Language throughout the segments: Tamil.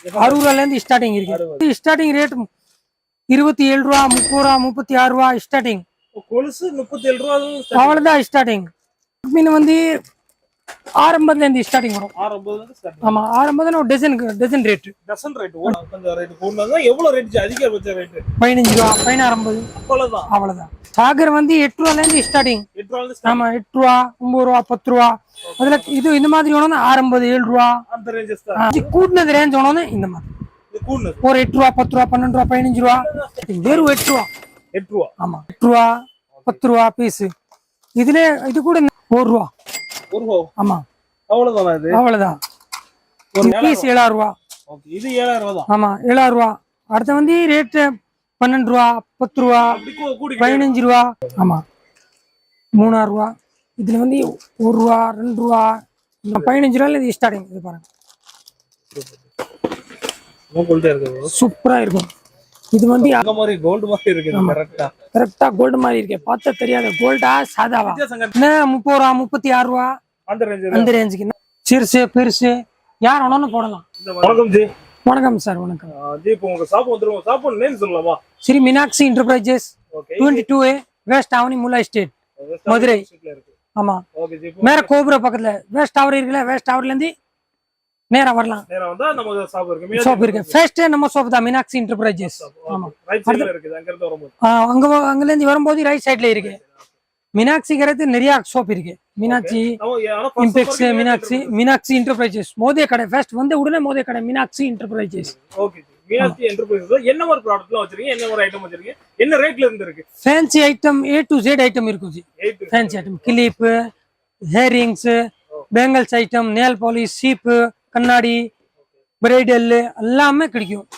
60 ரூபாயில இருந்து ஸ்டார்டிங் இருக்கு. ஸ்டார்டிங் ரேட் 27 ரூபா, 30 ரூபா, 36 ரூபா ஸ்டார்டிங். கொலுசு 37 ரூபா அவ்வளவுதான் ஸ்டார்டிங். மீன் வந்து ஆரம்பத்துல இருந்து ஸ்டார்டிங் வரும். ஆமா, ஆரம்பத்துல ஒரு டசன் ரேட். டசன் ரேட் கொஞ்சம் ரேட் கூடுனதா. எவ்வளவு ரேட் அதிகபட்ச ரேட்? 15 ரூபா, 16, 50. அவ்வளவுதான். சாகர் வந்து 8 ரூபாயில இருந்து ஸ்டார்டிங். 8 ரூபாயில ஆமா, 8 ரூபா, 9 ரூபா, 10 ரூபா. அதுல இது இந்த மாதிரி வேணும்னா 60, 7 ரூபா அந்த ரேஞ்சஸ் தான். கூடுனது ரேஞ்ச் வேணும்னா இந்த மாதிரி இது கூடுனது ஒரு 8 ரூபா, 10 ரூபா, 12 ரூபா, 15 ரூபா, வெறும் 8 ரூபா. 8 ரூபா. ஆமா, 8 ரூபா, 10 ரூபா பீஸ். இதுல இது கூட 1 ரூபா. 1 ரூபா. ஆமா, அவ்வளவுதான். இது அவ்வளவுதான். ஒரு பீஸ் 7000 ரூபா. ஓகே, இது 7000 ரூபா தான். ஆமா, 7000 ரூபா. அடுத்து வந்து ரேட் 12 ரூபா, 10 ரூபா, 15 ரூபா. ஆமா, 3000 ரூபா. இதுல வந்து 1 ரூபா, 2 ரூபா, 15 ரூபாயில இது ஸ்டார்டிங். இது பாருங்க, சூப்பரா இருக்கும். இது வந்து கோல்டு மாதிரி இருக்கு. கரெக்டா கோல்டு மாதிரி இருக்கு. பார்த்தா தெரியாது கோல்டா சாதாவா. 30 ரூபா, 36 ரூபா அந்த ரேஞ்சுக்கு. சிறுசு பெருசு யார் வேணாலும் போடலாம். வணக்கம் ஜி. வணக்கம் சார். வணக்கம் ஜி. இப்போ உங்க ஷாப் வந்துருவோம். ஷாப் நேம் சொல்லலாமா? Sri Meenakshi Enterprises, 22A west Avani, Moola estate, Madurai. ஆமா, மேல கோபுர பக்கத்துல வெஸ்ட் டவர் இருக்குல்ல, வெஸ்ட் டவர்ல இருந்து நேரா வரலாம். நேரா வந்தா நம்ம ஷாப் இருக்கு. ஷாப் இருக்கு. ஃபர்ஸ்ட் நம்ம ஷாப் தான் மீனாட்சி என்டர்பிரைசஸ். ஆமா, ரைட் சைடுல இருக்குது. அங்க இருந்து வரும்போது அங்கல இருந்து வரும்போது ரைட் சைடுல இருக்கு. மீனாட்சி கரத்து நிறைய ஷாப் இருக்கு. மீனாட்சி இம்பெக்ஸ், மீனாட்சி என்டர்பிரைசஸ், மோதிய கடை. ஃபர்ஸ்ட் வந்து உடனே மோதிய கடை Meenakshi enterprises. Okay, Meenakshi enterprises. என்ன ஒரு ப்ராடக்ட்லாம் வச்சிருக்கீங்க? என்ன ஒரு ஐட்டம் வச்சிருக்கீங்க? என்ன ரேட்ல இருந்து இருக்கு? Fancy item A to Z item இருக்கு ஜி. Fancy item, clip, earrings, bangles item, nail polish, சீப், கண்ணாடி, பிரைடல் எல்லாமே கிடைக்கும்.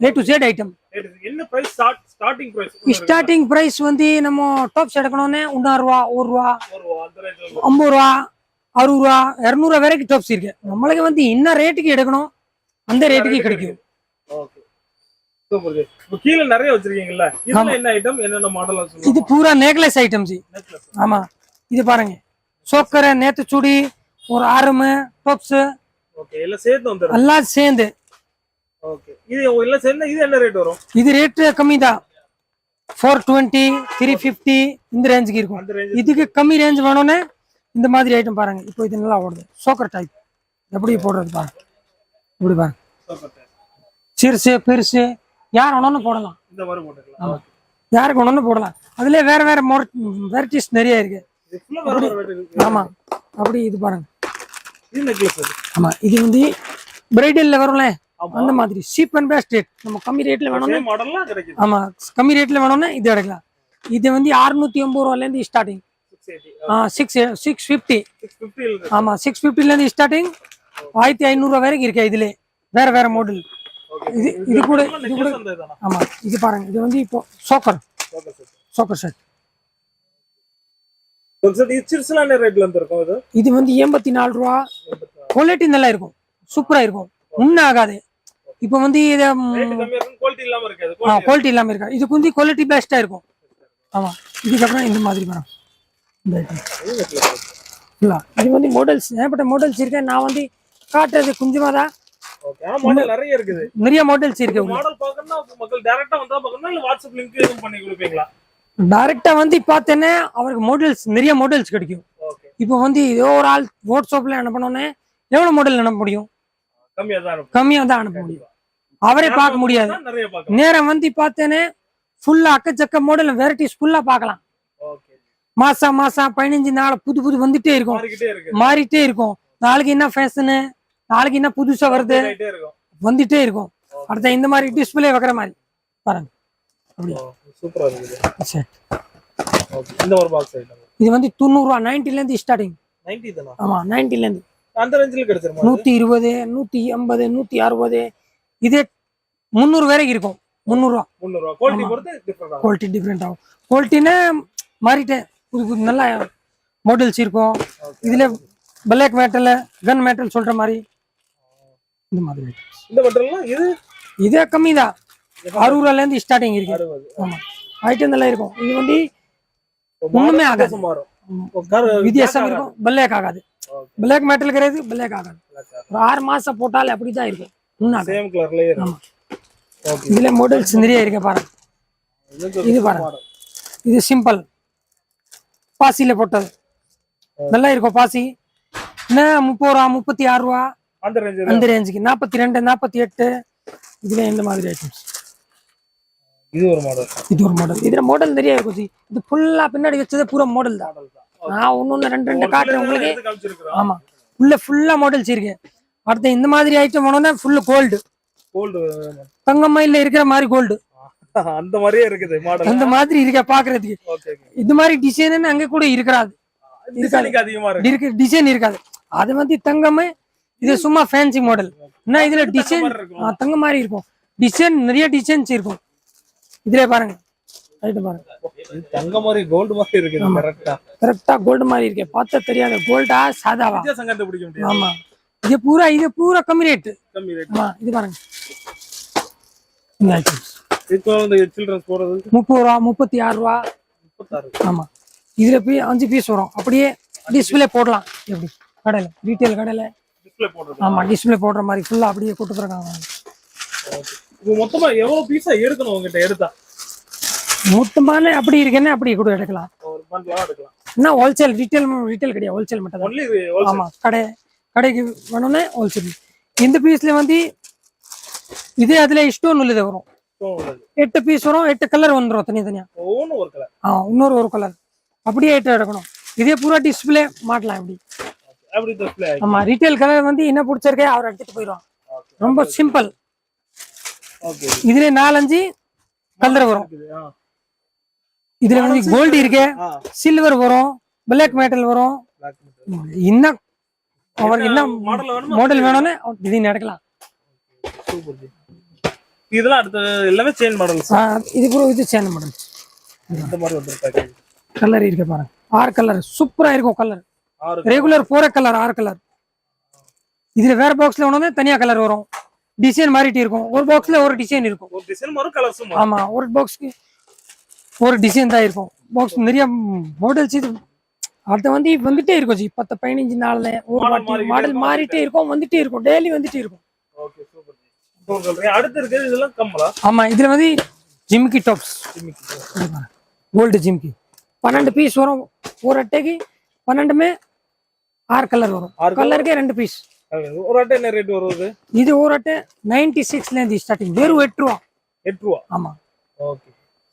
A to Z item. என்ன price? Starting price? Starting price வந்து நம்ம டாப்ஸ் எடுக்கணும்னே 1 ரூபா, 1 ரூபா, 50 ரூபா, 60 ரூபா, 200 ரூபா வரைக்கும் டாப்ஸ் இருக்கு. நம்மளுக்கு வந்து என்ன ரேட்டுக்கு எடுக்கணும் அந்த ரேட்டுக்கு கிடைக்கும். Okay, super. இப்போ கீழ நிறைய வச்சிருக்கீங்கல்ல, இதுல என்ன ஐட்டம், என்னென்ன மாடல் சொல்லுங்க? இது பூரா நெக்லஸ் ஐட்டம் ஜி. ஆமா, இது பாருங்க, சோக்கர், நேத்து சுடி, ஒரு ஆரம், டாப்ஸ். ஓகே, எல்லாம் சேர்ந்து வந்துரும். எல்லாம் சேர்ந்து. ஓகே, இது எல்லாம் சேர்ந்து இது என்ன ரேட் வரும்? இது ரேட் கம்மி தான். 420, 350 இந்த ரேஞ்சுக்கு இருக்கும். இதுக்கு கம்மி ரேஞ்ச் வேணும்னு இந்த மாதிரி ஐட்டம் பாருங்க. இப்போ இது நல்லா ஓடுது. சோக்கர் டைப் எப்படி போடுறது பாருங்க. இப்படி பாருங்க, சிறுசு பெருசு யார் வேணாலும் போடலாம். இந்த மாதிரி போட்டுக்கலாம். யாருக்கு வேணாலும் போடலாம். அதுல வேற வேற வெரைட்டிஸ் நிறைய இருக்கு. ஆமா, அப்படி இது பாருங்க. ஆமா, இது வந்து பிரைடல்ல வரும்ல அந்த மாதிரி சீப் அண்ட் பெஸ்ட் ரேட். நம்ம கம்மி ரேட்ல வேணும்னா ஆமா, கம்மி ரேட்ல வேணும்னா இது எடுக்கலாம். இது வந்து 680 ரூபாயில இருந்து ஸ்டார்டிங். 650. ஆமா, 650ல இருந்து ஸ்டார்டிங் 1500 ரூபாய் வரைக்கும் இருக்கு. இதுல வேற வேற மாடல். இது கூட ஆமா, இது பாருங்க. இது வந்து இப்போ சோக்கர் செட். இது வந்து 84 ரூபா. குவாலிட்டி நல்லா இருக்கும், சூப்பரா இருக்கும், ஒன்னும் ஆகாது. இப்போ வந்து இது குவாலிட்டி இல்லாம இருக்கா. இது கொஞ்சம் குவாலிட்டி பெஸ்டா இருக்கும். ஆமா, இதுக்கப்புறம் இந்த மாதிரி வரும். இது வந்து மாடல்ஸ் ஏற்பட்ட மாடல்ஸ் இருக்கு. நான் வந்து காட்டுறது கொஞ்சமா தான். நிறைய மாடல்ஸ் இருக்கு. டைரக்டா வந்து பார்த்தேன்னா அவருக்கு மாடல்ஸ் நிறைய மாடல்ஸ் கிடைக்கும். இப்போ வந்து ஏதோ ஒரு ஆள் வாட்ஸ்அப்ல அனுப்பணும்னே எவ்வளவு மாடல் அனுப்ப முடியும்? கம்மியா தான் அனுப்ப முடியும். அவரே பார்க்க முடியாது. நேரம் வந்து பார்த்தேனே ஃபுல்லா அக்கச்சக்க மாடல் வெரைட்டிஸ் ஃபுல்லா பார்க்கலாம். மாசம் 15 நாள் புது வந்துட்டே இருக்கும், மாறிட்டே இருக்கும். நாளைக்கு என்ன ஃபேஷனு, நாளைக்கு என்ன புதுசா வருது, வந்துட்டே இருக்கும். அடுத்த இந்த மாதிரி டிஸ்பிளே வைக்கிற மாதிரி பாருங்க. இது வந்து 90 ரூபா. 90ல இருந்து ஸ்டார்டிங். ஆமா, 90ல இருந்து 120, 150, 160. இதே 300 வரைக்கும் இருக்கும். 300 ரூபா. குவாலிட்டி டிஃபரெண்ட் ஆகும். குவாலிட்டினா மாறிட்டேன். புது நல்ல மாடல்ஸ் இருக்கும். இதுல பிளாக் மேட்டல், கன் மேட்டல் சொல்ற மாதிரி இந்த மாதிரி. இதே கம்மி தான். 60 ரூபாயில இருந்து ஸ்டார்டிங் இருக்கு. ஆமா, ஐட்டம் நல்லா இருக்கும். இது வந்து ஒண்ணுமே ஆகாது, வித்தியாசம் இருக்கும். பிளாக் ஆகாது. பிளாக் மேட்டல் கிடையாது, பிளாக் ஆகாது. ஒரு 6 மாசம் போட்டாலே அப்படிதான் இருக்கும். முன்னாடி சேம் கலர்லயே ஆமா. இருக்கு ஓகே இதுல மாடல்ஸ் நிறைய இருக்கு பாருங்க. இது பாருங்க, இது சிம்பிள் பாசியில போட்டது நல்லா இருக்கும். பாசி என்ன 30 ரூபா 36 ரூபா அந்த ரேஞ்ச் அந்த ரேஞ்சுக்கு 42 48 இதுல இந்த மாதிரி ஐட்டம்ஸ். இது ஒரு மாடல் இது ஒரு மாடல். இதுல மாடல் நிறைய இருக்கும் ஜி. இது ஃபுல்லா பின்னாடி வச்சது பூரா மாடல் தான். நான் ஒன்னு ரெண்டு காட்டுறேன் உங்களுக்கு. காமிச்சிருக்கோம் ஆமா, உள்ள ஃபுல்லா மாடல்ஸ் இருக்கு. அடுத்து இந்த மாதிரி ஐட்டம் வேணும்னா ஃபுல்லு கோல்டு, கோல்டு தங்கமயில இருக்கிற மாதிரி கோல்டு அந்த மாதிரியே இருக்குது மாடல். அந்த மாதிரி இருக்க பாக்குறதுக்கு. ஓகே இது மாதிரி டிசைன் அங்க கூட இருக்காது, டிசைனிங் அதிகமா இருக்கு. இருக்கு டிசைன் இருக்காது. அது வந்து தங்கமே, இது சும்மா ஃபேன்சி மாடல். என்ன இதுல டிசைன் தங்க மாதிரி இருக்கும். டிசைன் நிறைய டிசைன்ஸ் இருக்கும். இதுல பாருங்க ஐட்டம் பாருங்க, தங்க மாதிரி கோல்டு மாதிரி இருக்குது. கரெக்ட்டா கரெக்டா கோல்டு மாதிரி இருக்கு. பார்த்தா தெரியாது கோல்டா சாதாவா. வித்தியாசம் கண்டுபிடிக்க முடியாது. ஆமா, இது பூரா கம்மி ரேட். கம்மி ரேட். ஆமா, இது பாருங்க இந்த ஐட்டம்ஸ் இப்போ இந்த சில்ட்ரன்ஸ் போறது 30 ரூபா 36 ரூபா 36. ஆமா, இதுல போய் 5 பீஸ் வரும். அப்படியே டிஸ்பிளே போடலாம். எப்படி கடையில ரீட்டைல் கடையில டிஸ்ப்ளே போடுறது. ஆமா, டிஸ்பிளே போடுற மாதிரி ஃபுல்லா அப்படியே கொடுத்துருக்காங்க. இப்போ மொத்தமா எவ்வளவு பீஸா எடுக்கணும் உங்ககிட்ட எடுத்தா? மொத்தமான அப்படி இருக்குன்னா அப்படி கூட எடுக்கலாம். ஒரு பண்டலா எடுக்கலாம். என்ன ஹோல்சேல், ரீட்டைல் கிடையாது, ஹோல்சேல் மட்டும் தான். ஒன்லி ஆமா, கடைக்கு வேணும்னா ஹோல்சேல். இந்த பீஸ்ல வந்து இதே அதுல ஸ்டோன் உள்ளது வரும். 8 பீஸ் வரும். 8 கலர் வந்துடும் தனித்தனியா. ஒவ்வொன்றும் ஒரு கலர். இன்னொரு ஒரு கலர் அப்படியே 8 எடுக்கணும். இதே பூரா டிஸ்பிளே மாட்டலாம் இப்படி. அப்படி டிஸ்ப்ளே. ஆமா, ரீட்டைல் கலர் வந்து என்ன பிடிச்சிருக்கே அவர் எடுத்துட்டு போயிடுவான். ரொம்ப சிம்பிள். ஓகே, இதுல 4-5 கலர் வரும். இதுல வந்து கோல்டு இருக்கு, சில்வர் வரும், பிளாக் மெட்டல் வரும். இன்னும் அவருக்கு என்ன மாடல் வேணும்னு இது எடுக்கலாம். Super G. இதெல்லாம் அடுத்து எல்லாமே செயின் மாடல்ஸ். இது கூட இது சேன் மாடல். இந்த மாதிரி வந்துருக்கு. கலர் இருக்கு பாருங்க, 6 கலர் சூப்பரா இருக்கும். Colour regular 4 colour 6 colour. இதுல வேற பாக்ஸ்ல வேணும்னா தனியா கலர் வரும். டிசைன் மாறிட்டே இருக்கும். ஒரு பாக்ஸ்ல ஒரு டிசைன் இருக்கும். ஒரு டிசைன் மாறும், கலர்ஸும் மாறும். ஆமா, ஒரு பாக்ஸ்க்கு ஒரு டிசைன் தான் இருக்கும். பாக்ஸ் நிறைய மாடல்ஸ். இது அடுத்து வந்து வந்துட்டே இருக்கும் ஜி. 10-15 நாள்ல ஒரு மாடல் மாறிட்டே இருக்கும், வந்துட்டே இருக்கும், டெய்லி வந்துட்டே இருக்கும். Okay, super G. இப்போ சொல்றேன் அடுத்து இருக்குது இதெல்லாம் கம்மலா? ஆமா, இதுல வந்து ஜிமிக்கி டாப்ஸ், கோல்டு ஜிமிக்கி 12 பீஸ் வரும். ஒரு அட்டைக்கு 12மே 6 கலர் வரும். கலருக்கே 2 பீஸ். ஒரு அட்டை என்ன ரேட் வருது? இது ஒரு அட்டை 96ல இருந்து ஸ்டார்டிங். வெறும் 8 ரூபா. 8 ரூபா. ஆமா, ஓகே,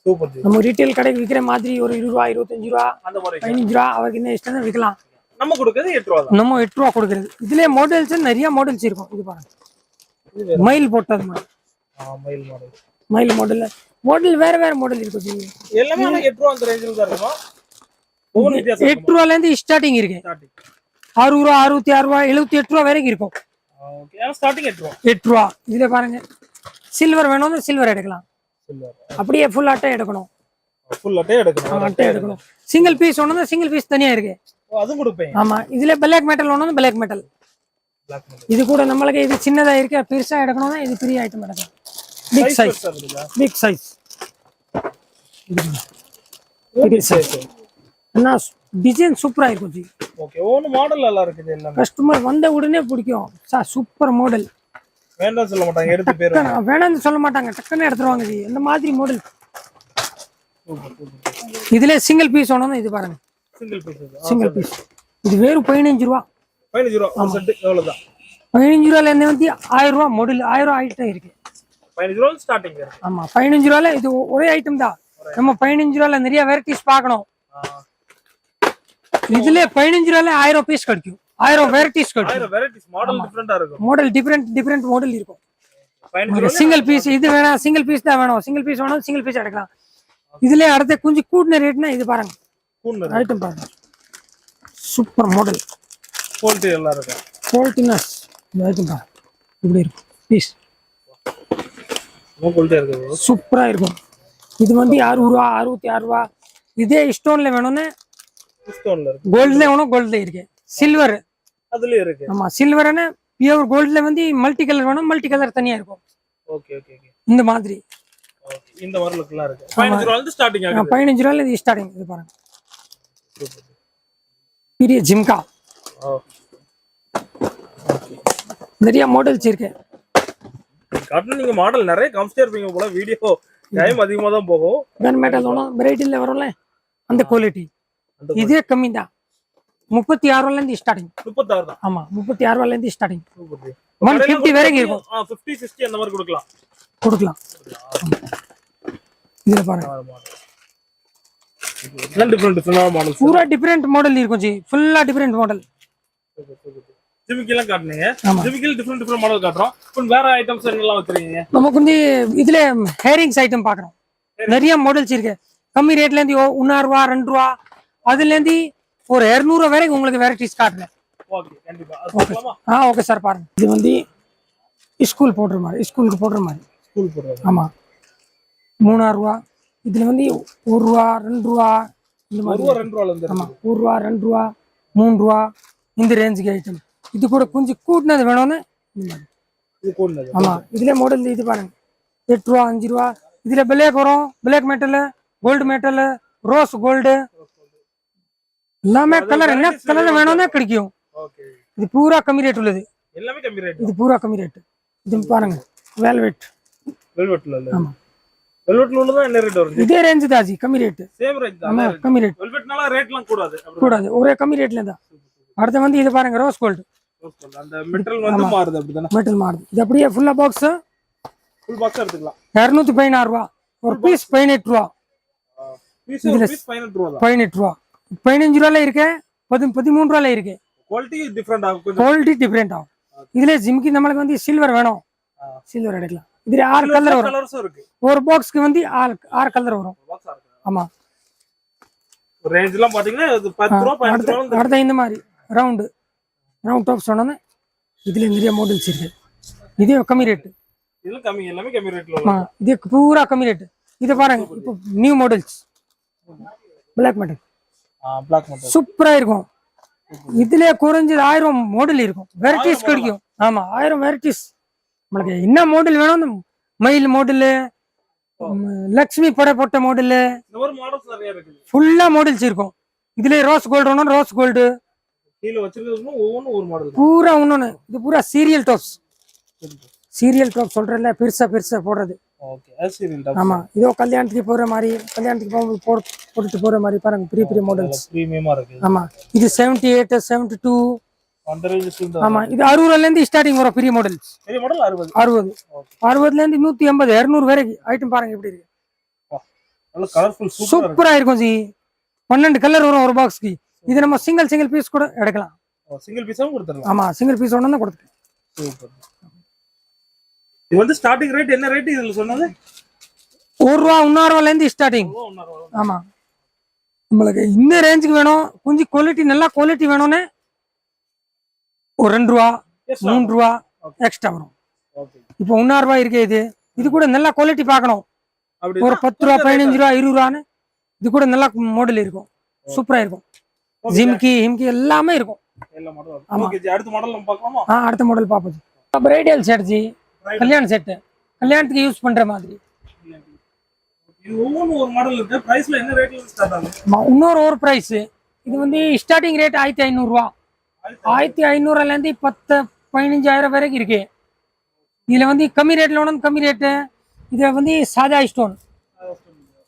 சூப்பர் ஜி. நம்ம ரீட்டைல் கடைக்கு விக்கிற மாதிரி ஒரு 20 ரூபா 25 ரூபா அந்த மாதிரி 15 ரூபா அவருக்கு என்ன இஷ்டம் விற்கலாம். நம்ம கொடுக்கிறது 8 ரூபா தான். நம்ம 8 ரூபா கொடுக்குறது. இதுல மாடல்ஸ் நிறைய மாடல்ஸ் இருக்கும். இது பாருங்க, மயில் போட்டது மாதிரி. மயில் மாடல். மயில் மாடல் வேற மாடல் இருக்கு ஜி. எல்லாமே 8 ரூபா அந்த ரேஞ்சில தான் இருக்கும். ஒவ்வொரு வித்தியாசம். 8 ரூபால இருந்து ஸ்டார்டிங் இருக்கு. 6 ரூபா 66 ரூபா 78 ரூபா வரைக்கும் இருக்கும். ஓகே, ஸ்டார்டிங் 8 ரூபா. 8 ரூபா. இதுல பாருங்க, சில்வர் வேணும்னா சில்வர் எடுக்கலாம். அப்படியே ஃபுல் அட்டை எடுக்கணும். ஃபுல் அட்டை எடுக்கணும். அட்டை எடுக்கணும். சிங்கிள் பீஸ் வேணும்னா சிங்கிள் பீஸ் தனியா இருக்கு. அதுவும் கொடுப்பேன். ஆமா, இதுல பிளாக் மெட்டல் வேணும்னா பிளாக் மெட்டல். இது கூட நம்மளுக்கு இது சின்னதா இருக்கு, பெருசா எடுக்கணும்னா இது பெரிய ஐட்டம் எடுக்கலாம். Big size. என்ன டிசைன் சூப்பரா இருக்கும் ஜி. ஓகே, ஒவ்வொரு மாடல் நல்லா இருக்குது. எல்லாம் கஸ்டமர் வந்த உடனே பிடிக்கும். Super model. வேண்டாம் சொல்ல மாட்டாங்க, எடுத்து பேர் வேணாம்னு சொல்ல மாட்டாங்க, டக்குன்னு எடுத்துருவாங்க ஜி. இந்த மாதிரி மாடல். இதுல சிங்கிள் பீஸ் வேணும்னா இது பாருங்க, சிங்கிள் பீஸ். இது வெறும் 15 ரூபா. 15 ரூபா செட். எவ்வளவுதான்? 15 ரூபால இருந்து வந்து 1000 ரூபா மாடல் 1000 ரூபா ஐட்டம் இருக்கு. 15 ரூபா ஸ்டார்டிங். ஆமா, 15 ரூபால இது ஒரே ஐட்டம் தான். நம்ம 15 ரூபால நிறைய வெரைட்டிஸ் பார்க்கணும். இதுல 15 ரூபால 1000 பீஸ் கிடைக்கும். 1000 வெரைட்டிஸ் கிடைக்கும். 1000 வெரைட்டிஸ். மாடல் டிஃபரெண்டா இருக்கும். மாடல் டிஃபரெண்ட் மாடல் இருக்கும். 15 ரூபாய் சிங்கிள் பீஸ். இது வேணா சிங்கிள் பீஸ் தான் வேணும். சிங்கிள் பீஸ் வேணும், சிங்கிள் பீஸ் எடுக்கலாம். இதுல அடுத்த கொஞ்சம் கூடின ரேட்னா இது பாருங்க, ஐட்டம் பாருங்க. Super model. குவாலிட்டி நல்லா இருக்கு. குவாலிட்டினஸ். இந்த ஐட்டம் பாருங்க இப்படி இருக்கும். பீஸ் குவாலிட்டி இருக்கு, சூப்பரா இருக்கும். இது வந்து 60 ரூபா 66 ரூபா. இதே ஸ்டோன்ல வேணும்னா ஸ்டோன்ல இருக்கு. கோல்ட்ல வேணும், கோல்ட்ல இருக்கு. சில்வர் அதுலயே இருக்கு. ஆமா, சில்வர்னா பியூர் கோல்ட்ல வந்து மல்டி கலர் வேணும், மல்டி கலர் தனியா இருக்கும். Okay okay okay. இந்த மாதிரி. ஓகே, இந்த மாதிரி லுக்லாம் இருக்கு. 15 ரூபாயில இருந்து ஸ்டார்டிங் ஆகுது. 15 ரூபாயில இது ஸ்டார்டிங். இது பாருங்க, பெரிய ஜிம்கா. ஓ, நிறைய மாடல்ஸ் இருக்கு. காட்டுல நீங்க மாடல் நிறைய காமிச்சிட்டே இருப்பீங்க போல, வீடியோ டைம் அதிகமா தான் போகும். கன் மெட்டல் ஒன்றும் வெரைட்டில வரும்ல அந்த குவாலிட்டி. இதே கம்மி தான், 36 இருந்து ஸ்டார்டிங். 36 தான். ஆமா 36 இருந்து ஸ்டார்டிங். 150 வரைக்கும் இருக்கும். 50 60 அந்த மாதிரி கொடுக்கலாம். இதுல பாருங்க டிஃபரெண்ட் மாடல், பூரா டிஃபரெண்ட் மாடல் இருக்கும் ஜி, ஃபுல்லா டிஃபரெண்ட் மாடல். ஜிமிக்கிலாம் காட்டுனீங்க, ஜிமிக்கில டிஃபரெண்ட் மாடல் காட்டுறோம். இப்போ வேற ஐட்டம்ஸ் என்னெல்லாம் வச்சிருக்கீங்க? நமக்கு வந்து இதுல ஹேரிங்ஸ் ஐட்டம் பாக்குறோம், நிறைய மாடல்ஸ் இருக்கு. கம்மி ரேட்ல இருந்து 1 ரூபா 2 ரூபா அதுல இருந்து ஒரு 200 வரைக்கும் உங்களுக்கு வெரைட்டிஸ் காட்டுறேன். ஓகே கண்டிப்பா அது பார்க்கலாமா? ஓகே சார் பாருங்க. இது வந்து ஸ்கூல் போடுற மாதிரி, ஸ்கூலுக்கு போடுற மாதிரி. ஸ்கூல் போடுறது. ஆமா 3 ரூபா. இதுல வந்து 1 ரூபா 2 ரூபா இந்த மாதிரி. 1 ரூபா 2 ரூபால இருந்து. ஆமா 1 ரூபா 2 ரூபா 3 ரூபா இந்த ரேஞ்சுக்கு ஐட்டம். இது கூட கொஞ்சம் கூட்டினது வேணும்னு இந்த மாதிரி. இது கூடுனது. ஆமா இதுல மாடல் இது பாருங்க 8 ரூபா 5 ரூபா. இதுல பிளாக் வரும், black metal, gold metal, rose gold எல்லாமே கலர் என்ன கலர் வேணும்னா கிடைக்கும். ஓகே இது பூரா கம்மி ரேட் உள்ளது, எல்லாமே கம்மி ரேட். இது பூரா கம்மி ரேட். இது பாருங்க வெல்வெட். வெல்வெட்ல இல்ல. ஆமா வெல்வெட்ல உள்ளதா என்ன ரேட் வருது? இதே ரேஞ்ச் தான் ஜி, கம்மி ரேட். சேம் ரேட் தான். ஆமா கம்மி ரேட். வெல்வெட்னால ரேட்லாம் கூடாது. ஒரே கம்மி ரேட்ல தான். அடுத்து வந்து இது பாருங்க ரோஸ் கோல்டு. அந்த மெட்டல் வந்து மாறுது அப்படிதானே? மெட்டல் மாறுது. இது அப்படியே ஃபுல்லா பாக்ஸ் ஃபுல் பாக்ஸ் எடுத்துக்கலாம். 216 ரூபா ஒரு பீஸ். 18 ரூபா பீஸ். ஒரு பீஸ் 18 ரூபா தான். 18 ரூபா. 15 ரூபால இருக்கு, 13 ரூபால இருக்கு. குவாலிட்டி டிஃபரெண்ட் ஆகும், கொஞ்சம் குவாலிட்டி டிஃபரெண்ட் ஆகும். இதுல ஜிமிக்கி நம்மளுக்கு வந்து சில்வர் வேணும், சில்வர் எடுக்கலாம். இதுல 6 கலர் வரும். கலர்ஸும் இருக்கு. ஒரு பாக்ஸ்க்கு வந்து 6 கலர் வரும். பாக்ஸ் இருக்கு. ஆமா ரேஞ்ச்லாம் பாத்தீங்கன்னா 10 ரூபா 15 ரூபா. அடுத்து இந்த மாதிரி ரவுண்ட் டாப் சொன்னோன்னே இதுல நிறைய மாடல்ஸ் இருக்கு. இதே கம்மி ரேட். இதெல்லாம் கம்மி, எல்லாமே கம்மி ரேட்ல வரும். இது பூரா கம்மி ரேட். இது பாருங்க இப்போ new models black metal. Black metal சூப்பரா இருக்கும். இதுல குறைஞ்சது 1000 மாடல் இருக்கும், வெரைட்டிஸ் கிடைக்கும். ஆமா 1000 வெரைட்டிஸ். உங்களுக்கு என்ன மாடல் வேணும், மயில் மாடல், லக்ஷ்மி படை போட்ட மாடல், இந்த மாதிரி மாடல்ஸ் நிறைய இருக்கு. ஃபுல்லா மாடல்ஸ் இருக்கும். இதுல ரோஸ் கோல்டு வேணும், ரோஸ் கோல்டு. கீழ வச்சிருக்கிறது ஒவ்வொன்றும் ஒரு மாடல் பூரா ஒன்னொன்னு. இது பூரா சீரியல் டாப்ஸ். சீரியல் டாப் சொல்றேன்ல, பெருசா பெருசா போடுறது. ஓகே அது சீரியல் டாப். ஆமா இதோ கல்யாணத்துக்கு போற மாதிரி, கல்யாணத்துக்கு போட்டுட்டு போற மாதிரி பாருங்க, பெரிய பெரிய மாடல்ஸ். பிரீமியமா இருக்கு. ஆமா இது 78 72 அந்த ரேஞ்ச் சொல்லுங்க. ஆமா இது 60 ல இருந்து ஸ்டார்டிங் வரும் பெரிய மாடல்ஸ். பெரிய மாடல் 60. 60 ல இருந்து 180 200 வரைக்கும் ஐட்டம் பாருங்க எப்படி இருக்கு. நல்ல கலர்ஃபுல் சூப்பரா இருக்கும் ஜி. 12 கலர் வரும் ஒரு பாக்ஸ்க்கு. இது நம்ம சிங்கிள் பீஸ் கூட எடுக்கலாம். சிங்கிள் பீஸாவும் கொடுத்துறலாம். ஆமா சிங்கிள் பீஸ் ஒண்ணா தான் கொடுத்துறேன். சூப்பர். இது வந்து ஸ்டார்டிங் ரேட் என்ன ரேட் இதுல சொன்னது? 1 ரூபா 1 ரூபால இருந்து ஸ்டார்டிங். ஆமா உங்களுக்கு இந்த ரேஞ்சுக்கு வேணும், கொஞ்சம் குவாலிட்டி நல்ல குவாலிட்டி வேணும்னு ஒரு 2 ரூபா 3 ரூபா எக்ஸ்ட்ரா வரும். இப்போ 1 ரூபா இருக்கு. இது கூட நல்ல குவாலிட்டி பார்க்கணும். ஒரு 10 ரூபா 15 ரூபா 20 ரூபான்னு இது கூட நல்ல மாடல் இருக்கும், சூப்பரா இருக்கும். ஜிம்கி ஹிம்கி எல்லாமே இருக்கும். ஆமா அடுத்த மாடல் நம்ம பார்க்கலாமா? அடுத்த மாடல் பாப்போம். பிரைடல் செட் ஜி, கல்யாண செட், கல்யாணத்துக்கு யூஸ் பண்ற மாதிரி. இது ஒவ்வொரு ஒரு மாடல் இருக்கு. பிரைஸ்ல என்ன ரேட்ல ஸ்டார்ட் ஆகும்? இன்னொரு பிரைஸ். இது வந்து ஸ்டார்டிங் ரேட் 1500 ரூபா. 1500 ல இருந்து 10 15000 வரைக்கும் இருக்கு. இதுல வந்து கம்மி ரேட்ல ஒன்று கம்மி ரேட்டு. இது வந்து சாதா ஸ்டோன்.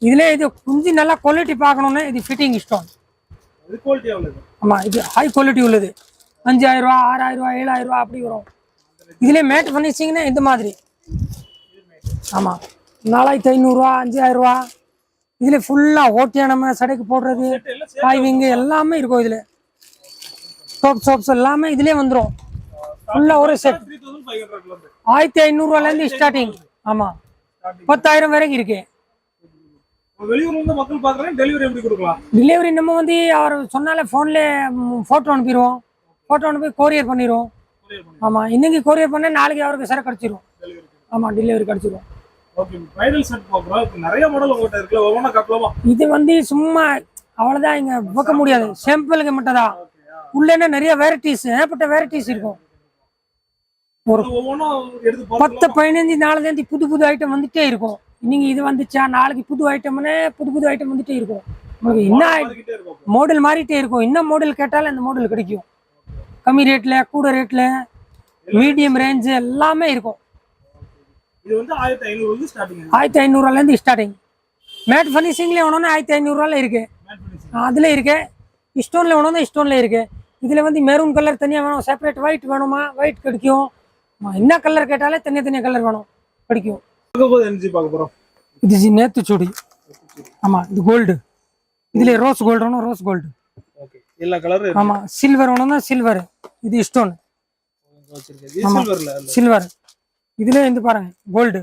இதுல இது கொஞ்சம் நல்லா குவாலிட்டி பார்க்கணும்னு இது ஃபிட்டிங் ஸ்டோன். இது குவாலிட்டி எவ்வளவு? ஆமா இது ஹை குவாலிட்டி உள்ளது. 5000 ரூபா 6000 ரூபா 7000 ரூபா அப்படி வரும். இதுல மேட் ஃபினிஷிங்னா இந்த மாதிரி. ஆமா 4500 ரூபா 5000 ரூபா. இதுல ஃபுல்லா ஓட்டியா நம்ம சடைக்கு போடுறது, ஹைவிங் எல்லாமே இருக்கும். இதுல டாப்ஸ் எல்லாமே இதுலயே வந்துரும். ஃபுல்லா ஒரு செட் 1500 ரூபால இருந்து ஸ்டார்டிங். ஆமா 10000 வரைக்கும் இருக்கு. வெளியூர்ல இருந்து மக்கள் பாக்குறாங்க. டெலிவரி எப்படி கொடுக்கலாம்? டெலிவரி நம்ம வந்து அவர் சொன்னாலே போன்ல போட்டோ அனுப்பிடுவோம். போட்டோ அனுப்பி கொரியர் பண்ணிடுவோம். ஆமா இன்னைக்கு கொரியர் பண்ண நாளைக்கு அவருக்கு சரக்கு கிடைச்சிரும். ஆமா டெலிவரி கிடைச்சிரும். ஓகே பிரைடல் செட் போறோம். இப்போ நிறைய மாடல் உங்ககிட்ட இருக்குல, ஒவ்வொண்ணா காட்டலாமா? இது வந்து சும்மா அவ்வளவுதான், இங்க வைக்க முடியாது. சாம்பிளுக்கு மட்டும் தான். உள்ள என்ன நிறைய வெரைட்டிஸ், ஏகப்பட்ட வெரைட்டிஸ் இருக்கும். ஒரு 10 15 நாள்ல இருந்து புது ஐட்டம் வந்துட்டே இருக்கும். நீங்க இது வந்துச்சா நாளைக்கு புது ஐட்டம்னு புது ஐட்டம் வந்துட்டே இருக்கும். உங்களுக்கு என்ன மாடல் மாறிட்டே இருக்கும். என்ன மாடல் கேட்டாலும் அந்த மாடல் கிடைக்கும். கம்மி ரேட்ல கூட ரேட்ல மீடியம் ரேஞ்ச் எல்லாமே இருக்கும். இது வந்து 1500 வந்து ஸ்டார்டிங். 1500 ஸ்டார்டிங். மேட் ஃபினிஷிங்ல வேணும்னா 1500 இருக்கு. அதுல இருக்கு. ஸ்டோன்ல வேணும்னா ஸ்டோன்ல இருக்கு. இதுல வந்து மெரூன் கலர் தனியா வேணும், செப்பரேட் ஒயிட் வேணுமா ஒயிட் கிடைக்கும். என்ன கலர் கேட்டாலே தனியா கலர் வேணும் கிடைக்கும். எனர்ஜி பார்க்க போறோம். இது நேத்து சூடி. ஆமா இது கோல்டு. இதுல ரோஸ் கோல்டு வேணும், ரோஸ் கோல்டு. ஓகே எல்லா கலரும் இருக்கு. ஆமா சில்வர் வேணும்னா சில்வர். இது ஸ்டோன் வச்சிருக்கேன். இது சில்வர்ல சில்வர். இதுல இருந்து பாருங்க கோல்டு.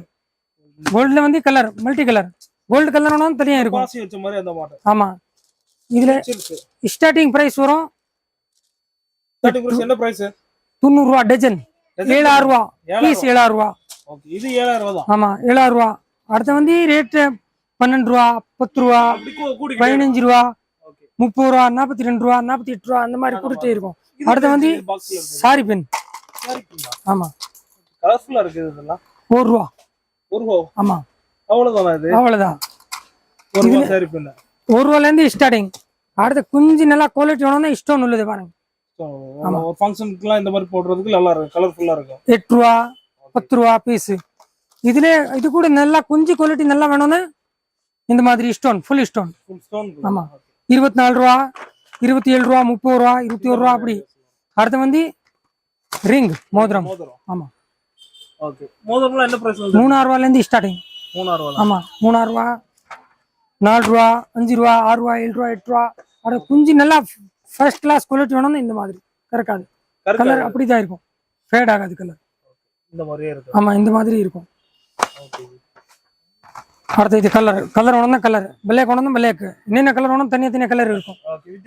கோல்டுல வந்து colour multi colour. Gold colour வேணும் தனியா இருக்கும். பாசி வச்ச மாதிரி அந்த மாடல். ஆமா இதுல ஸ்டார்டிங் பிரைஸ் வரும். ஸ்டார்டிங் பிரைஸ் என்ன பிரைஸ்? 90 ரூபாய் டஜன். 7000 ரூபாய் பீஸ். 7000 ரூபாய். ஓகே இது 7000 ரூபாய் தான். ஆமா 7000 ரூபாய். அடுத்து வந்து ரேட் 12 ரூபாய், 10 ரூபாய், அப்படி கூடி 15 ரூபாய், ஓகே 30 ரூபாய், 42 ரூபாய், 48 ரூபாய் அந்த மாதிரி கூட்டிட்டே இருக்கும். அடுத்து வந்து பாக்ஸ்ல இருக்கு. Sorry pen. Sorry pen. ஆமா கலர்ஃபுல்லா இருக்கு இதெல்லாம். 1 ரூபாய். 1 ரூபாய். ஆமா அவ்வளவுதானா இது? அவ்வளவுதான். 1 ரூபாய் சாரி பென். 1 ரூபாயில இருந்து ஸ்டார்டிங். அடுத்து கொஞ்சம் நல்லா குவாலிட்டி வேணும்னா ஸ்டோன் உள்ளது பாருங்க. ஆமா ஃபங்க்ஷனுக்குலாம் இந்த மாதிரி போடுறதுக்கு நல்லா இருக்கும், கலர்ஃபுல்லா இருக்கும். 8 ரூபா 10 ரூபா பீஸ். இதுல இது கூட நல்லா குஞ்சு குவாலிட்டி நல்லா வேணும்னா இந்த மாதிரி stone full stone. Full stone. ஆமா 24 ரூபா, 27 ரூபா, 30 ரூபா, 21 ரூபா அப்படி. அடுத்து வந்து ரிங் மோதிரம். ஆமா ஓகே மோதிரம்லாம் என்ன பிரைஸ் வருது? 3000 ரூபாயில இருந்து ஸ்டார்டிங். 3000 ரூபாய். ஆமா 3000 ரூபா, 4 ரூபா, 5 ரூபா, 6 ரூபா, 7 ரூபா, 8 ரூபா. அடுத்து குஞ்சு நல்லா ஃபர்ஸ்ட் கிளாஸ் குவாலிட்டி வேணும்னா இந்த மாதிரி கறக்காது. கலர் அப்படிதான் இருக்கும், ஃபேட் ஆகாது கலர். இந்த மாதிரியே இருக்கு. ஆமா இந்த மாதிரி இருக்கும். ஓகே அடுத்து இது கலர் வேணும்னா கலர், பிளாக் வேணும்னா பிளாக். என்னென்ன கலர் வேணும் தனியா கலர் இருக்கும்.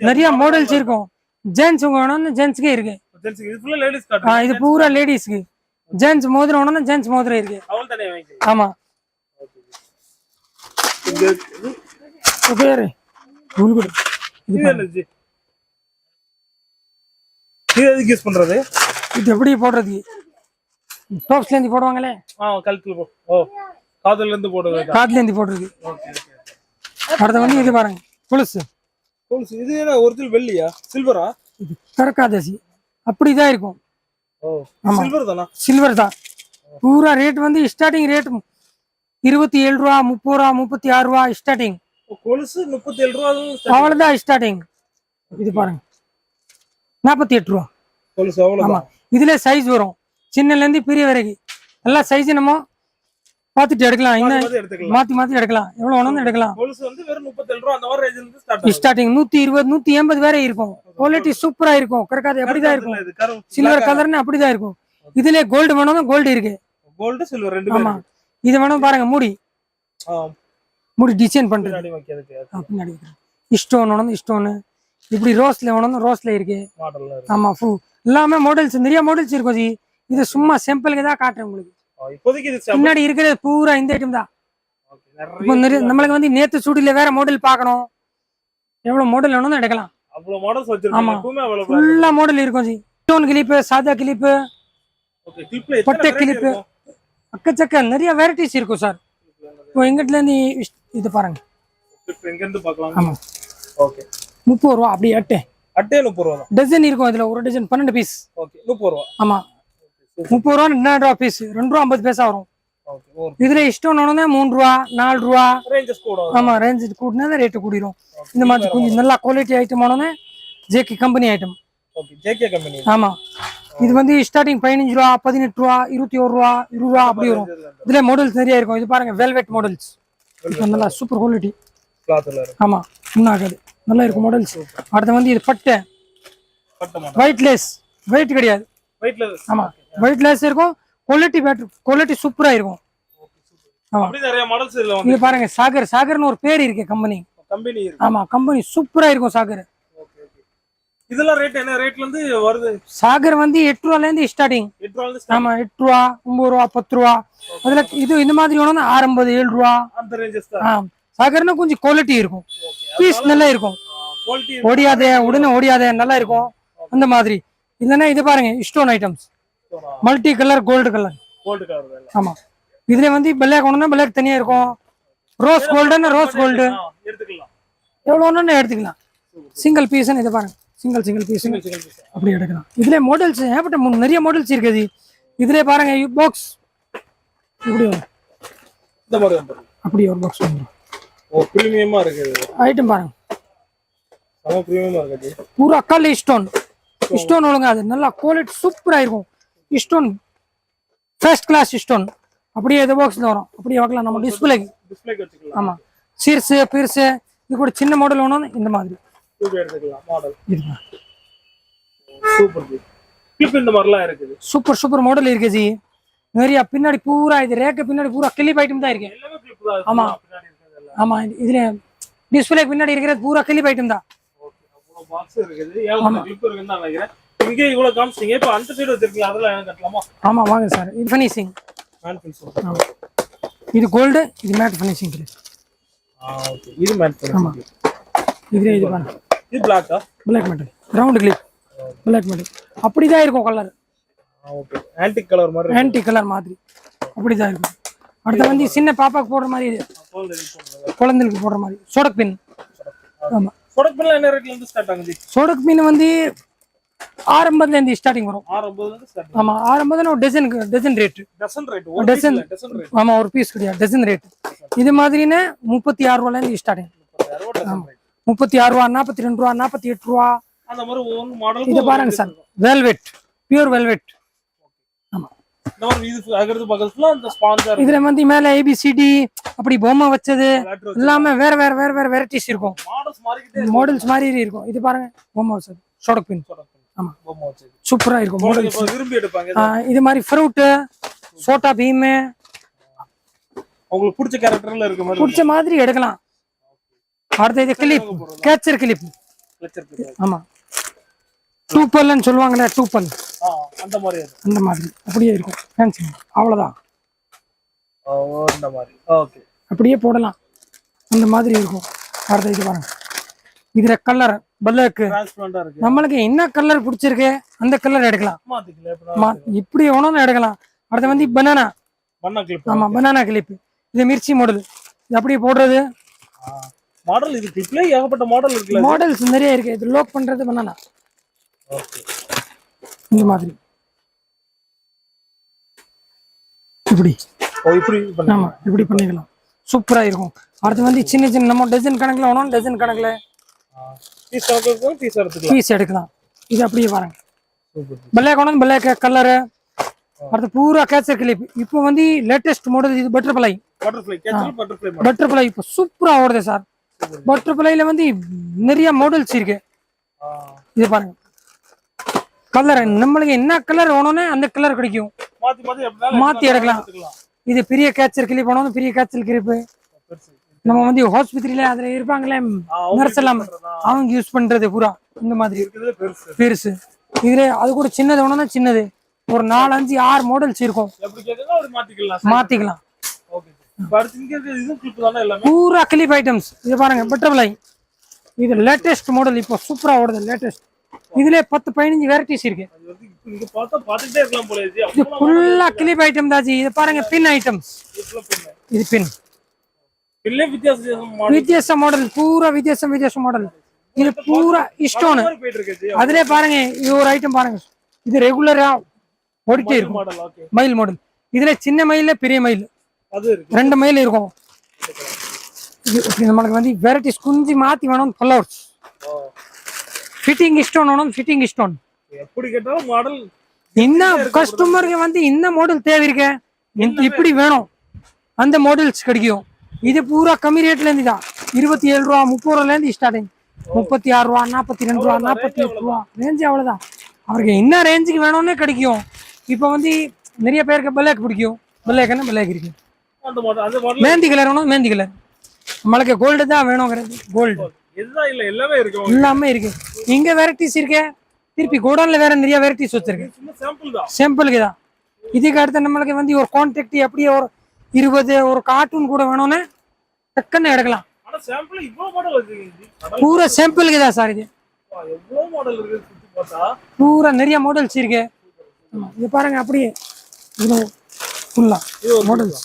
நிறைய மாடல்ஸ் இருக்கும். ஜென்ஸ் வேணும்னா ஜென்ஸ்க்கே இருக்கு. ஜென்ஸ்க்கு இது ஃபுல்லா லேடீஸ் காட்டன். இது பூரா லேடிஸ்க்கு. ஜென்ஸ் மோதிரம் வேணும்னா ஜென்ஸ் மோதிரம் இருக்கு. அவள் தானே வாங்கிக்கலாம். ஆமா இது பேரு குல்குட். இது என்னது? இது எதுக்கு யூஸ் பண்றது? இது எப்படி போடுறது? டாப்ஸ்ல இருந்து போடுவாங்களே. கழுத்துல போ. ஓ காதுல இருந்து போடுறது. காதுல இருந்து போடுறது. Okay okay. அடுத்து வந்து இது பாருங்க கொலுசு. கொலுசு இது என்ன ஒரிஜினல் வெள்ளியா சில்வரா? இது கரக்காதசி அப்படிதான் இருக்கும். ஓ சில்வர் தானா? சில்வர் தான். பூரா ரேட் வந்து ஸ்டார்டிங் ரேட் 27 ரூபா, 30 ரூபா, 36 ரூபா ஸ்டார்டிங். கொலுசு 37 ரூபா அவ்வளவுதான் ஸ்டார்டிங். இது பாருங்க 48 ரூபா கொலுசு அவ்வளவுதான். ஆமா இதுல சைஸ் வரும் சின்னல இருந்து பெரிய வரைக்கும். எல்லா சைஸ் நம்ம பார்த்துட்டு எடுக்கலாம். இன்னும் மாத்தி எடுக்கலாம். எவ்வளவு வேணும்னு எடுக்கலாம். கொலுசு வந்து வெறும் 37 ரூபா அந்த மாதிரி ரேஞ்சில இருந்து ஸ்டார்ட் ஆகும். ஸ்டார்டிங் 120 180 வரை இருக்கும். குவாலிட்டி சூப்பரா இருக்கும். கரக்காது அப்படிதான் இருக்கும். சில்வர் கலர்னு அப்படிதான் இருக்கும். இதுல கோல்டு வேணும்னா கோல்டு இருக்கு. கோல்டு சில்வர் ரெண்டு ஆமா இது வேணும் பாருங்க. மூடி டிசைன் பண்றது பின்னாடி ஸ்டோன் வேணும் ஸ்டோன். இப்படி ரோஸ்ல வேணும் ரோஸ்ல இருக்கு. ஆமா எல்லாமே மாடல்ஸ் நிறைய மாடல்ஸ் இருக்கும் ஜி. இது சும்மா சாம்பிளுக்கு தான் காட்டுறேன் உங்களுக்கு. இப்போதைக்கு இது முன்னாடி இருக்கிறது பூரா இந்த ஐட்டம் தான். இப்போ நம்மளுக்கு வந்து நேத்து சூடில வேற மாடல் பார்க்கணும். எவ்வளவு மாடல் வேணும்னு எடுக்கலாம். அவ்வளவு மாடல்ஸ் வச்சிருக்காங்க. எப்பவுமே அவைலபிள் ஃபுல்லா மாடல் இருக்கும் ஜி. ஸ்டோன் கிளிப், சாதா கிளிப், ஓகே கிளிப்ல பட்டை கிளிப், அக்கச்சக்க நிறைய வெரைட்டிஸ் இருக்கும் சார். இப்போ எங்கிட்ட இருந்து இது பாருங்க. கிளிப் எங்க இருந்து பார்க்கலாம்? ஆமா ஓகே 30 ரூபா அப்படி அட்டை 30 ரூபா தான். டஜன் இருக்கும். இதுல ஒரு டஜன் 12 பீஸ். ஓகே 30 ரூபா. ஆமா 30 ரூபா 2 ரூபா பீஸ் 2 ரூபா 50 பைசா வரும். ஓகே இதுல ஸ்டோன் வேணும்னா 3 ரூபா 4 ரூபா ரேஞ்சஸ் கூட. ஆமா ரேஞ்ச் கூட்டினா ரேட் கூடிரும். இந்த மாதிரி கொஞ்சம் நல்லா குவாலிட்டி ஐட்டம் வேணும்னா JK company item. Okay JK company. ஆமா இது வந்து ஸ்டார்டிங் 15 ரூபா 18 ரூபா 21 ரூபா 20 ரூபா அப்படி வரும். இதுல மாடல்ஸ் நிறைய இருக்கும். இது பாருங்க வெல்வெட் மாடல்ஸ். நல்லா சூப்பர் குவாலிட்டி கிளாத்ல இருக்கு. ஆமா முன்னாடி நல்லா இருக்கும் மாடல்ஸ். அடுத்து வந்து இது பட்டை மாடல். White lace. வெயிட் கிடையாது. வெயிட்ல. ஆமா ஒயிட் லேஸ் இருக்கும். குவாலிட்டி சூப்பரா இருக்கும். ஆமா அப்படி நிறைய மாடல்ஸ் இதுல வந்து. இது பாருங்க சாகர்னு ஒரு பேர் இருக்கு கம்பெனி இருக்கு. ஆமா கம்பெனி சூப்பரா இருக்கும் சாகர். Okay okay. இதெல்லாம் ரேட் என்ன ரேட்ல இருந்து வருது? சாகர் வந்து 8 ரூபாயில இருந்து ஸ்டார்டிங். 8 ரூபாயில இருந்து. ஆமா 8 ரூபா 9 ரூபா 10 ரூபா. அதுல இது இந்த மாதிரி வேணும்னா 650 7 ரூபா அந்த ரேஞ்சஸ் தான். சாகர்னா கொஞ்சம் குவாலிட்டி இருக்கும். பீஸ் நல்லா இருக்கும். குவாலிட்டி உடனே ஓடியாதே நல்லா இருக்கும் அந்த மாதிரி. இல்லைன்னா இது பாருங்க stone items multi colour gold colour. ஆமா இதுல வந்து பிளாக் வேணும்னா பிளாக் தனியா இருக்கும். ரோஸ் கோல்டுன்னா ரோஸ் கோல்டு எடுத்துக்கலாம். எவ்வளவு வேணும்னு எடுத்துக்கலாம். சிங்கிள் பீஸ் இது பாருங்க சிங்கிள் பீஸ் அப்படி எடுக்கலாம். இதுல மாடல்ஸ் ஏகப்பட்ட நிறைய மாடல்ஸ் இருக்குது. இதுல பாருங்க பாக்ஸ் இப்படி வரும். இந்த மாதிரி வந்துரும். அப்படி ஒரு பாக்ஸ் வந்துடும். ஓ பிரீமியமா இருக்கு இது. ஐட்டம் பாருங்க, செம பிரீமியமா இருக்கு. பூரா கல் ஸ்டோன். ஸ்டோன் ஒழுங்கா அது நல்லா குவாலிட்டி சூப்பரா இருக்கும். Stone first class stone. அப்படியே இந்த பாக்ஸ்ல வரும். அப்படியே வைக்கலாம் நம்ம டிஸ்பிளேக்கு. டிஸ்ப்ளேக்கு வச்சுக்கலாம். ஆமா, சீர்ஸு பெருசு இது கூட சின்ன மாடல் வேணும் இந்த மாதிரி தூக்கி எடுத்துக்கலாம் மாடல். இதுதான் சூப்பர் ஜி. கிளிப் இந்த மாதிரிலாம் இருக்குது. சூப்பர் சூப்பர் மாடல் இருக்கு ஜி. நிறைய பின்னாடி பூரா இது ரேக்கு பின்னாடி பூரா கிளிப் ஐட்டம் தான் இருக்கு. எல்லாமே கிளிப் தான். ஆமா. பின்னாடி இருக்குது எல்லாம். ஆமா, இதுல டிஸ்பிளே பின்னாடி இருக்கிறது பூரா கிளிப் ஐட்டம் தான். ஓகே. அவ்வளவு பாக்ஸ் இருக்குது. ஏகப்பட்ட கிளிப் இருக்குன்னு தான் நினைக்கிறேன். இங்க இவ்வளவு காமிச்சிட்டீங்க. இப்போ அந்த சைடு வச்சிருக்கீங்க. அதெல்லாம் எனக்கு கட்டலாமா? ஆமா வாங்க சார். இது ஃபினிஷிங். Matte finishing. ஆமா, இது கோல்டு, இது மேட் ஃபினிஷிங். ஓகே. இது மேட் ஃபினிஷிங். இதுல இது பாருங்க. இது பிளாக்கா? Black metal round clip. Black metal அப்படிதான் இருக்கும் கலர். ஓகே. ஆன்டிக் கலர் மாதிரி. ஆன்டிக் கலர் மாதிரி அப்படிதான் இருக்கும். அடுத்து வந்து சின்ன பாப்பாக்கு போடுற மாதிரி, இது குழந்தைகளுக்கு போடுற மாதிரி சோடக் பின். ஆமா, சோடக் பின்ல என்ன ரேட்ல இருந்து ஸ்டார்ட் ஆகுது? சோடக் பின் வந்து 650 இருந்து ஸ்டார்டிங் வரும். 650 இருந்து ஸ்டார்ட். ஆமா, 650 ஒரு dozen rate. Dozen rate. Dozen dozen rate. ஆமா, ஒரு பீஸ் கிடையாது, டசன் ரேட். இது மாதிரினா 36 ரூபாயில இருந்து ஸ்டார்டிங். 36 ரூபா, 42 ரூபா, 48 ரூபா அந்த மாதிரி ஒவ்வொரு மாடல். இது பாருங்க சார், வெல்வெட், பியூர் வெல்வெட். ஆமா, இந்த மாதிரி இது அகறது பக்கத்துல அந்த ஸ்பான்சர். இதுல வந்து மேல ஏபிசிடி அப்படி பொம்மை வச்சது எல்லாமே வேற வேற வேற வேற வெரைட்டிஸ் இருக்கும். மாடல்ஸ் மாறிக்கிட்டே மாடல்ஸ் மாதிரி இருக்கும். இது பாருங்க, பொம்மை வச்சது சோடக் பின். ஆமா, பொம்மை வச்சது சூப்பரா இருக்கும் மாடல்ஸ். விரும்பி எடுப்பாங்க. இது மாதிரி ஃப்ரூட், சோட்டா பீம் உங்களுக்கு பிடிச்ச கேரக்டர்ல இருக்க மாதிரி பிடிச்ச மாதிரி எடுக்கலாம். அடுத்து இது கிளிப், கேச்சர் கிளிப். ஆமா, டூப்பல்னு சொல்லுவாங்களே, டூப்பல் அந்த மாதிரி. அந்த மாதிரி அப்படியே இருக்கும். ஃபேன்சி அவ்வளவுதான். அந்த மாதிரி. ஓகே, அப்படியே போடலாம். அந்த மாதிரி இருக்கும். அடுத்து இது பாருங்க, இதுல கலர் பல்லக்கு. டிரான்ஸ்பரண்டா இருக்கு. நம்மளுக்கு என்ன கலர் பிடிச்சிருக்கு அந்த கலர் எடுக்கலாம். இப்படி வேணும்னு எடுக்கலாம். அடுத்து வந்து பனானா. கிளிப். ஆமா, பனானா கிளிப். இது மிர்ச்சி மாடல். இது அப்படியே போடுறது மாடல். இது கிளிப்ல ஏகப்பட்ட மாடல் இருக்குல. மாடல்ஸ் நிறைய இருக்கு. இது லோக் பண்றது பனானா. ஓகே, இந்த மாதிரி இப்படி. இப்படி ஆமா, இப்படி பண்ணிக்கலாம். சூப்பரா இருக்கும். அடுத்து வந்து சின்ன சின்ன நம்ம டஜன் கணக்குல வேணும், டஜன் கணக்குல பீஸ் கணக்குல பீஸ் எடுக்கலாம். இது அப்படியே பாருங்க, பிளாக் வேணும், பிளாக் கலரு. அடுத்து பூரா கேச்சர் கிளிப். இப்போ வந்து லேட்டஸ்ட் மாடல் இது பட்டர்ஃப்ளை. பட்டர்ஃப்ளை இப்போ சூப்பரா ஓடுது சார். பட்டர்ஃப்ளைல வந்து நிறைய மாடல்ஸ் இருக்கு. இது பாருங்க, கலர் நம்மளுக்கு என்ன கலர் வேணும்னு அந்த கலர் கிடைக்கும். மாத்தி எடுக்கலாம். இது பெரிய கேச்சர் கிளிப் வேணும், பெரிய கேச்சர் கிளிப். நம்ம வந்து ஹாஸ்பிட்டல்ல அதுல இருப்பாங்களே நர்ஸ் எல்லாம், அவங்க யூஸ் பண்றது பூரா இந்த மாதிரி பெருசு. இதுல அது கூட சின்னது வேணும்னா சின்னது. ஒரு 4, 5, 6 மாடல்ஸ் இருக்கும். மாத்திக்கலாம். பூரா கிளிப் ஐட்டம்ஸ். இது பாருங்க, பட்டர்ஃப்ளை. இது லேட்டஸ்ட் மாடல், இப்போ சூப்பரா ஓடுது. லேட்டஸ்ட் இதுல 10-15 வெரைட்டிஸ் இருக்கு. இது ஃபுல்லா கிளிப் ஐட்டம் தாஜி. இது பாருங்க, பின் ஐட்டம்ஸ். இது பின் வித்தியாச மாடல், பூரா வித்தியாச மாடல். இது பூரா ஸ்டோன். அதுல பாருங்க, இது ஒரு ஐட்டம் பாருங்க. இது ரெகுலரா ஓடிட்டே இருக்கும். மயில் மாடல். இதுல சின்ன மயில பெரிய மயில் 2 மயில் இருக்கும். நம்மளுக்கு வந்து வெரைட்டிஸ் குஞ்சு மாத்தி வேணும். ஃப்ளவர்ஸ், ஃபிட்டிங் ஸ்டோன் வேணும், ஃபிட்டிங் ஸ்டோன். எப்படி கேட்டாலும் மாடல். இந்த கஸ்டமருக்கு வந்து இந்த மாடல் தேவை இருக்கு, இப்படி வேணும், அந்த மாடல்ஸ் கிடைக்கும். இது பூரா கம்மி ரேட்ல இருந்து தான். 27 ரூபா, 30 ரூபால இருந்து ஸ்டார்டிங். 36 ரூபா, 42 ரூபா, 48 ரூபா ரேஞ்ச். அவ்வளவுதான். அவருக்கு என்ன ரேஞ்சுக்கு வேணும்னு கிடைக்கும். இப்போ வந்து நிறைய பேருக்கு பிளாக் பிடிக்கும். பிளாக்னா பிளாக் இருக்கு. மேந்தி கலர் வேணும், மேந்தி கலர். நம்மளுக்கு கோல்டு தான் வேணுங்கிறது. கோல்டு எல்லாமே இருக்கு. இங்க வெரைட்டிஸ் இருக்கு. திருப்பி கோடன்ல வேற நிறைய வெரைட்டிஸ் வச்சிருக்கு. சாம்பிளுக்கு தான். இதுக்கு அடுத்து நம்மளுக்கு வந்து ஒரு கான்டாக்ட் அப்படியே ஒரு 20 ஒரு கார்ட்டூன் கூட வேணும்னு டக்குன்னு எடுக்கலாம். பூரா சாம்பிளுக்கு தான் சார். இது பூரா நிறைய மாடல்ஸ் இருக்கு. இது பாருங்க, அப்படியே ஃபுல்லா மாடல்ஸ்.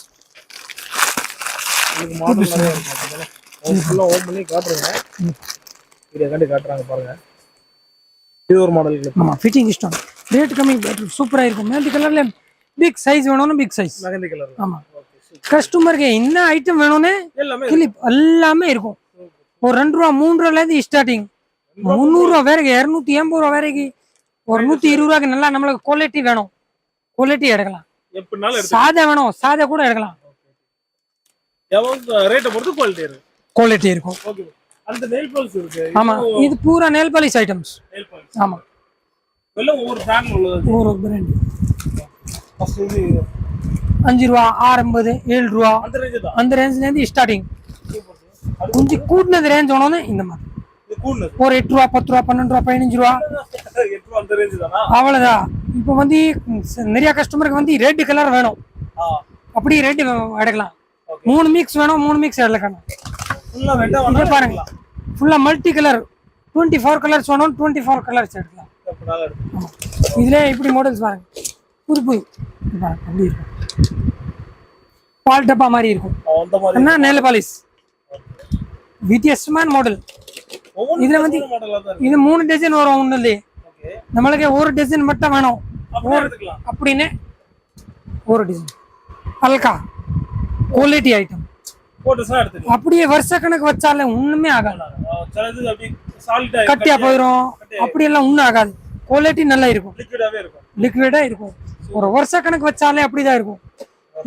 இது ஒரு மாடல். ஆமா, ஃபிட்டிங் ஸ்டோன். ரேட் கம்மி, சூப்பரா இருக்கும். மேந்தி கலர்ல பிக் சைஸ் வேணும்னா பிக் சைஸ். மெகந்தி கலர். ஆமா, கஸ்டமருக்கு என்ன ஐட்டம் வேணும்னு எல்லாமே கிளிப் எல்லாமே இருக்கும். ஒரு 2 ரூபா 3 ரூபால இருந்து ஸ்டார்டிங், 300 ரூபா வரைக்கும், 280 ரூபா வரைக்கும், ஒரு 120 ரூபாய்க்கு நல்லா நம்மளுக்கு குவாலிட்டி வேணும், குவாலிட்டி எடுக்கலாம். எப்படினாலும் எடுத்து சாதா வேணும், சாதா கூட எடுக்கலாம். எவ்வளவு ரேட்டை பொறுத்து குவாலிட்டி இருக்கு, குவாலிட்டி இருக்கும். ஓகே. அந்த நெயில் பாலிஷ் இருக்கு. ஆமா, இது பூரா nail polish items. Nail polish. ஆமா, எல்லாம் ஒவ்வொரு பிராண்ட் உள்ளது. ஒரு பிராண்ட். ஃபர்ஸ்ட் இது 5 ரூபா 6.50 7 ரூபா அந்த ரேஞ்ச் தான். அந்த ரேஞ்ச்ல இருந்து ஸ்டார்டிங். கொஞ்சம் கூட்டினது ரேஞ்ச் வேணும்னு இந்த மாதிரி இது கூடுனது ஒரு 8 ரூபா 10 ரூபா 12 ரூபா 15 ரூபா 8 ரூபா அந்த ரேஞ்ச் தானா? அவ்வளவுதான். இப்போ வந்து நிறைய கஸ்டமருக்கு வந்து ரெட் கலர் வேணும், அப்படி ரெட் எடுக்கலாம். 3 மிக்ஸ் வேணும், 3 மிக்ஸ் எடுக்கலாம். ஃபுல்லா ரெட்டா இங்க பாருங்க, ஃபுல்லா மல்டி கலர் 24 கலர்ஸ் வேணும், 24 கலர்ஸ் எடுக்கலாம். எப்படினாலும் எடுத்து. ஆமா. இதுல இப்படி மாடல்ஸ் பாருங்க, புது புது இது பாருங்க, அப்படி இருக்கும். பால் டப்பா மாதிரி இருக்கும். அந்த மாதிரி என்ன நெயில் பாலிஷ் வித்தியாசமான மாடல். இதுல வந்து மாடலா தான் இருக்கு. இது 3 டஜன் வரும் ஒண்ணு இல்லையே. ஓகே. நம்மளுக்கு ஒரு டஜன் மட்டும் வேணும் அப்படியே எடுத்துக்கலாம். அப்படின்னு ஒரு டஜன் அல்கா குவாலிட்டி ஐட்டம் போட்டுஸ்னா எடுத்துக்கலாம். அப்படியே வருஷ கணக்கு வச்சாலே ஒண்ணுமே ஆகாது, சிலது அப்படி சாலிடா கட்டியா போயிடும். அப்படி எல்லாம் ஒண்ணும் ஆகாது, குவாலிட்டி நல்லா இருக்கும், லிக்விடாவே இருக்கும். லிக்விடா இருக்கும். ஒரு வருஷ கணக்கு வச்சாலே அப்படிதான் இருக்கும்.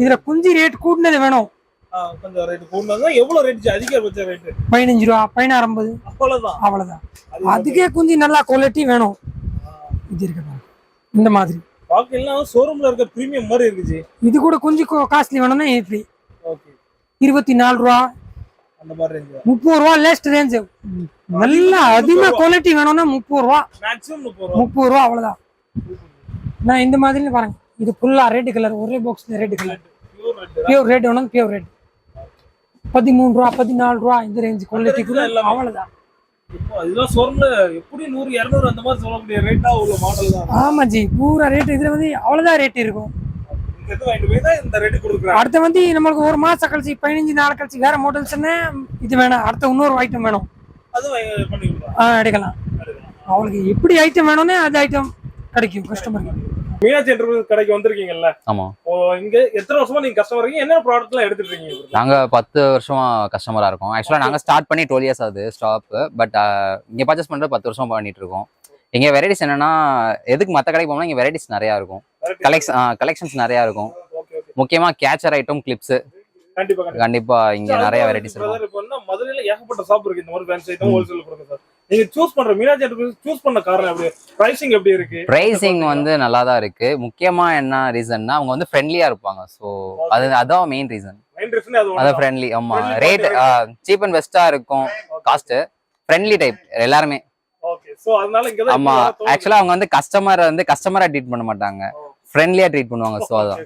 இதுல குஞ்சு ரேட் கூட்டினது வேணும். கொஞ்சம் ரேட் கூடுனதா எவ்வளவு ரேட் அதிகபட்ச ரேட்? 15 ரூபா 16.50 அவ்வளவுதான். அவ்வளவுதான். அதுக்கே குஞ்சு நல்லா குவாலிட்டி வேணும். இது இருக்கு பாருங்க, இந்த மாதிரி பாக்கலாம் ஷோரூம்ல இருக்க பிரீமியம் மாதிரி இருக்குது. இது கூட கொஞ்சம் காஸ்ட்லி வேணும்னா இப்படி ஓகே. 24 ரூபா அந்த மாதிரி ரேஞ்ச். 30 ரூபா லேஸ்ட் ரேஞ்ச். நல்லா அதிகமா குவாலிட்டி வேணும்னா 30 ரூபா மேக்ஸிமம் 30 ரூபாய். 30 ரூபா அவ்வளவுதான். நான் இந்த மாதிரி பாருங்க, இது ஃபுல்லா ரெட் கலர், ஒரே பாக்ஸ்ல red colour, pure red. Pure red வேணும், பியூர் ரெட். 13 ரூபா 14 ரூபா இந்த ரேஞ்ச் குவாலிட்டி கூட அவ்வளவுதான். இப்போ இதெல்லாம் ஷோரூம்ல எப்படி 100 200 அந்த மாதிரி சொல்ல முடிய ரேட்டா உள்ள மாடல் தான். ஆமா ஜி, பூரா ரேட் இதுல வந்து அவ்வளவுதான் ரேட் இருக்கும். இங்க இருந்து வாங்கிட்டு போய் தான் இந்த ரேட் கொடுக்குறாங்க. அடுத்து வந்து நம்மளுக்கு ஒரு மாசம் கழிச்சு 15 நாள் கழிச்சு வேற மாடல்ஸ்னா இது வேணும், அடுத்த இன்னொரு ஐட்டம் வேணும், அது பண்ணி கொடுக்குறாங்க. எடுக்கலாம். அவங்களுக்கு எப்படி ஐட்டம் வேணும்னு அது ஐட்டம் கிடைக்கும் கஸ்டமருக்கு. மீனாட்சி என்டர்பிரைஸ் கடைக்கு வந்திருக்கீங்கல்ல? ஆமா. இங்க எத்தனை வருஷமா நீங்க கஸ்டமர் இருக்கீங்க? என்ன ப்ராடக்ட் எல்லாம் எடுத்துட்டு இருக்கீங்க? நாங்க 10 வருஷமா கஸ்டமரா இருக்கோம். ஆக்சுவலா நாங்க ஸ்டார்ட் பண்ணி 12 இயர்ஸ் ஆகுது ஸ்டாப். பட் இங்க பர்ச்சேஸ் பண்றது 10 வருஷமா பண்ணிட்டு இருக்கோம். இங்க வெரைட்டிஸ் என்னன்னா, எதுக்கு மத்த கடைக்கு போனா இங்க வெரைட்டிஸ் நிறைய இருக்கும், கலெக்ஷன்ஸ் நிறைய இருக்கும். முக்கியமா கேச்சர் ஐட்டம், கிளிப்ஸ் கண்டிப்பா கண்டிப்பா இங்க நிறைய வெரைட்டிஸ் இருக்கும். இப்போ மதுரையில ஏகப்பட்ட ஷாப் இருக்கு இந்த மாதிரி ஃபேன்சி ஐட்டம் ஹோல்சேல் கொடுங்க சார். நீங்க சூஸ் பண்ற மீனாட்சி என்டர்பிரைஸ் சூஸ் பண்ண காரணம் எப்படி? பிரைசிங் எப்படி இருக்கு? பிரைசிங் வந்து நல்லா தான் இருக்கு. முக்கியமா என்ன ரீசன்னா, அவங்க வந்து ஃப்ரெண்ட்லியா இருப்பாங்க. சோ அதான் மெயின் ரீசன். அதான் ஃப்ரெண்ட்லி. ஆமா, ரேட் சீப் அண்ட் பெஸ்டா இருக்கும், காஸ்ட் ஃப்ரெண்ட்லி டைப் எல்லாருமே. ஓகே. சோ அதனால இங்க தான். ஆமா, ஆக்சுவலா அவங்க வந்து கஸ்டமரா ட்ரீட் பண்ண மாட்டாங்க, ஃப்ரெண்ட்லியா ட்ரீட் பண்ணுவாங்க. சோ அதான்.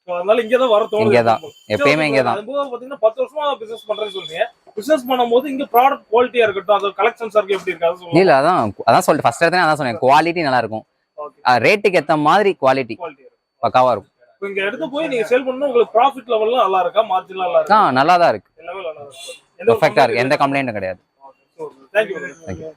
சோ அதனால இங்க தான் வர தோணுது. இங்க தான் எப்பயுமே இங்க தான். அதுவும் பாத்தீங்கன்னா 10 வருஷமா பிசினஸ் பண்றேன்னு சொல்றீங்க. பிசினஸ் பண்ணும்போது இங்க ப்ராடக்ட் குவாலிட்டியா இருக்கட்டும், அது கலெக்ஷன்ஸ் இருக்கு எப்படி இருக்காது சொல்லுங்க. இல்ல அதான் சொல்லிட்டு ஃபர்ஸ்ட் எடுத்தே அதான் சொன்னேன், குவாலிட்டி நல்லா இருக்கும். ரேட்டுக்கு ஏத்த மாதிரி குவாலிட்டி பக்காவா இருக்கும். இங்க எடுத்து போய் நீங்க சேல் பண்ணனும், உங்களுக்கு ப்ராஃபிட் லெவல்லாம் நல்லா இருக்கா? மார்ஜின் நல்லா இருக்கா? நல்லா தான் இருக்கு, எல்லாமே நல்லா இருக்கு. பெர்ஃபெக்ட்டா இருக்கு, எந்த கம்ப்ளைண்டும் கிடையாது. Thank you.